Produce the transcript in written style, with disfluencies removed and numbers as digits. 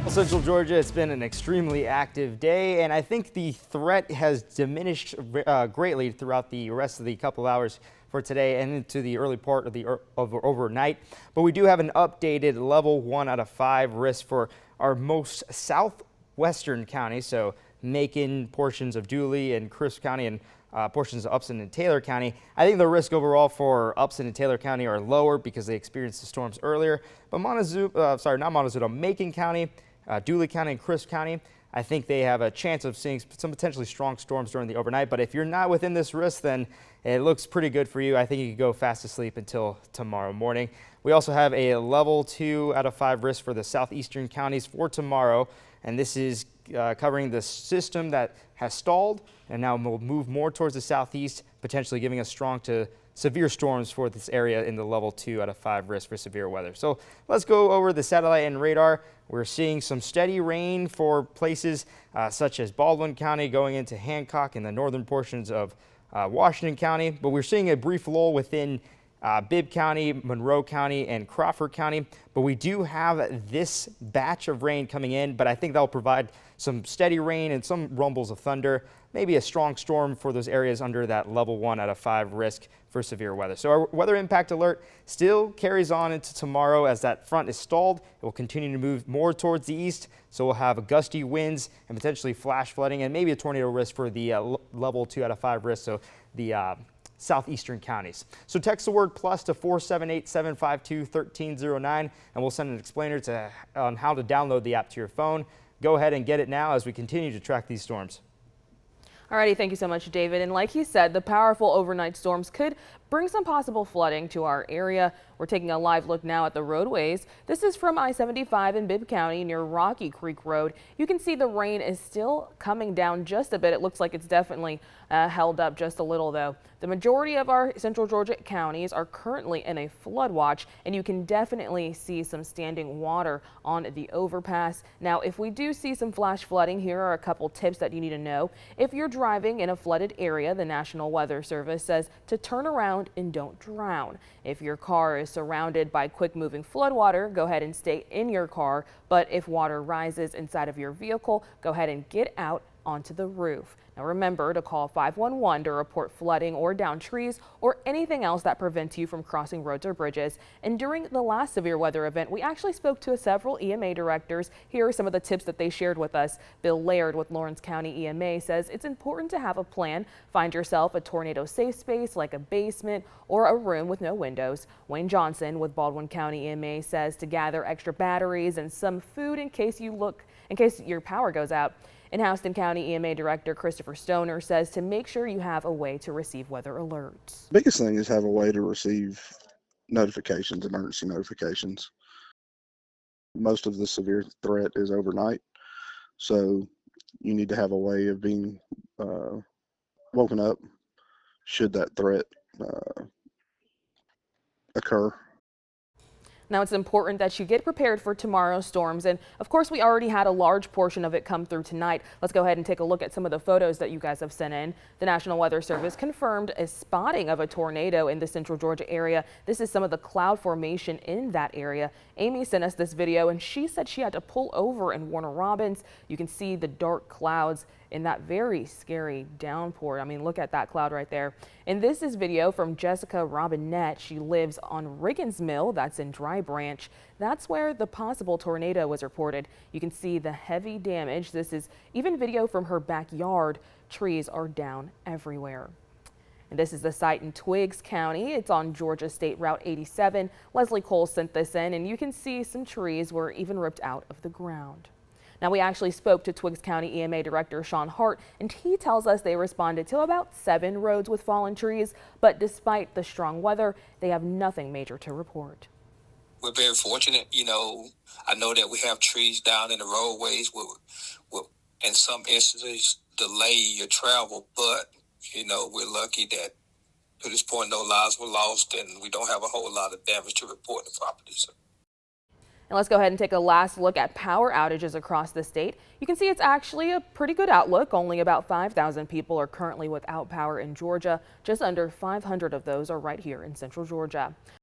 Well, Central Georgia, it's been an extremely active day, and I think the threat has diminished greatly throughout the rest of the couple of hours for today and into the early part of the overnight. But we do have an updated level 1 out of 5 risk for our most southwestern counties, so Macon, portions of Dooley and Crisp County, and portions of Upson and Taylor County. I think the risk overall for Upson and Taylor County are lower because they experienced the storms earlier. But Macon County, Dooley County and Crisp County, I think they have a chance of seeing some potentially strong storms during the overnight. But if you're not within this risk, then it looks pretty good for you. I think you could go fast asleep until tomorrow morning. We also have a level 2 out of 5 risk for the southeastern counties for tomorrow. And this is covering the system that has stalled and now will move more towards the southeast, potentially giving us strong to severe storms for this area in the level 2 out of 5 risk for severe weather. So let's go over the satellite and radar. We're seeing some steady rain for places such as Baldwin County going into Hancock and the northern portions of Washington County, but we're seeing a brief lull within Bibb County, Monroe County, and Crawford County. But we do have this batch of rain coming in, but I think that'll provide some steady rain and some rumbles of thunder, maybe a strong storm for those areas under that level 1 out of 5 risk for severe weather. So our weather impact alert still carries on into tomorrow as that front is stalled. It will continue to move more towards the east, so we'll have gusty winds and potentially flash flooding and maybe a tornado risk for the level 2 out of 5 risk, so the southeastern counties. So text the word plus to 478-752-1309 and we'll send an explainer on how to download the app to your phone. Go ahead and get it now as we continue to track these storms. Alrighty, thank you so much, David. And like he said, the powerful overnight storms could bring some possible flooding to our area. We're taking a live look now at the roadways. This is from I-75 in Bibb County near Rocky Creek Road. You can see the rain is still coming down just a bit. It looks like it's definitely held up just a little, though. The majority of our Central Georgia counties are currently in a flood watch, and you can definitely see some standing water on the overpass. Now, if we do see some flash flooding, here are a couple tips that you need to know. If you're driving in a flooded area, the National Weather Service says to turn around and don't drown. If your car is surrounded by quick moving floodwater, go ahead and stay in your car. But if water rises inside of your vehicle, go ahead and get out onto the roof. Now remember to call 511 to report flooding or downed trees or anything else that prevents you from crossing roads or bridges. And during the last severe weather event, we actually spoke to several EMA directors. Here are some of the tips that they shared with us. Bill Laird with Lawrence County EMA says it's important to have a plan. Find yourself a tornado safe space like a basement or a room with no windows. Wayne Johnson with Baldwin County EMA says to gather extra batteries and some food in case your power goes out. And Houston County EMA Director Christopher Stoner says to make sure you have a way to receive weather alerts. The biggest thing is have a way to receive notifications, emergency notifications. Most of the severe threat is overnight, so you need to have a way of being woken up should that threat occur. Now, it's important that you get prepared for tomorrow's storms. And of course, we already had a large portion of it come through tonight. Let's go ahead and take a look at some of the photos that you guys have sent in. The National Weather Service confirmed a spotting of a tornado in the Central Georgia area. This is some of the cloud formation in that area. Amy sent us this video and she said she had to pull over in Warner Robins. You can see the dark clouds in that very scary downpour. I mean, look at that cloud right there. And this is video from Jessica Robinette. She lives on Riggins Mill, that's in Dry Branch. That's where the possible tornado was reported. You can see the heavy damage. This is even video from her backyard. Trees are down everywhere. And this is the site in Twiggs County. It's on Georgia State Route 87. Leslie Cole sent this in, and you can see some trees were even ripped out of the ground. Now, we actually spoke to Twiggs County EMA Director Sean Hart, and he tells us they responded to about 7 roads with fallen trees, but despite the strong weather, they have nothing major to report. We're very fortunate, I know that we have trees down in the roadways will in some instances delay your travel, but, we're lucky that to this point no lives were lost and we don't have a whole lot of damage to report in the properties. And let's go ahead and take a last look at power outages across the state. You can see it's actually a pretty good outlook. Only about 5,000 people are currently without power in Georgia. Just under 500 of those are right here in Central Georgia.